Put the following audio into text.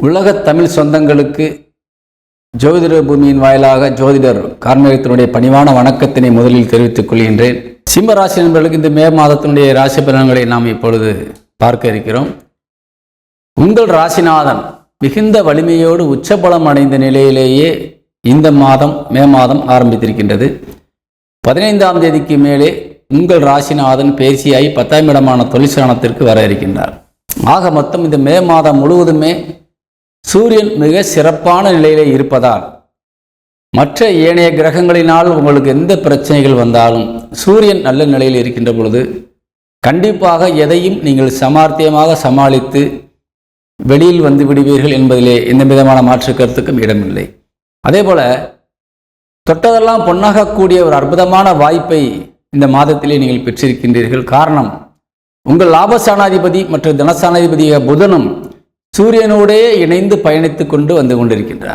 உலகத் தமிழ் சொந்தங்களுக்கு ஜோதிட பூமியின் வாயிலாக ஜோதிடர் கார்மேகத்தினுடைய பணிவான வணக்கத்தினை முதலில் தெரிவித்துக் கொள்கின்றேன். சிம்ம ராசி நண்பர்களுக்கு இந்த மே மாதத்தினுடைய ராசி பலன்களை நாம் இப்பொழுது பார்க்க இருக்கிறோம். உங்கள் ராசிநாதன் மிகுந்த வலிமையோடு உச்சபலம் அடைந்த நிலையிலேயே இந்த மாதம் மே மாதம் ஆரம்பித்திருக்கின்றது. 15ஆம் தேதிக்கு மேலே உங்கள் ராசிநாதன் பேசியாகி 10ஆம் இடமான தொழிற்சானத்திற்கு வர இருக்கின்றார். ஆக மொத்தம் இந்த மே மாதம் முழுவதுமே சூரியன் மிக சிறப்பான நிலையிலே இருப்பதால் மற்ற ஏனைய கிரகங்களினால் உங்களுக்கு எந்த பிரச்சனைகள் வந்தாலும் சூரியன் நல்ல நிலையில் இருக்கின்ற பொழுது கண்டிப்பாக எதையும் நீங்கள் சமார்த்தியமாக சமாளித்து வெளியில் வந்து விடுவீர்கள் என்பதிலே எந்த விதமான மாற்று கருத்துக்கும் இடமில்லை. அதே போல தொட்டதெல்லாம் பொன்னாகக்கூடிய ஒரு அற்புதமான வாய்ப்பை இந்த மாதத்திலே நீங்கள் பெற்றிருக்கின்றீர்கள். காரணம், உங்கள் லாபஸ்தானாதிபதி மற்றும் தனஸ்தானாதிபதியாக புதனும் சூரியனோடே இணைந்து பயணித்து கொண்டு வந்து கொண்டிருக்கின்றார்.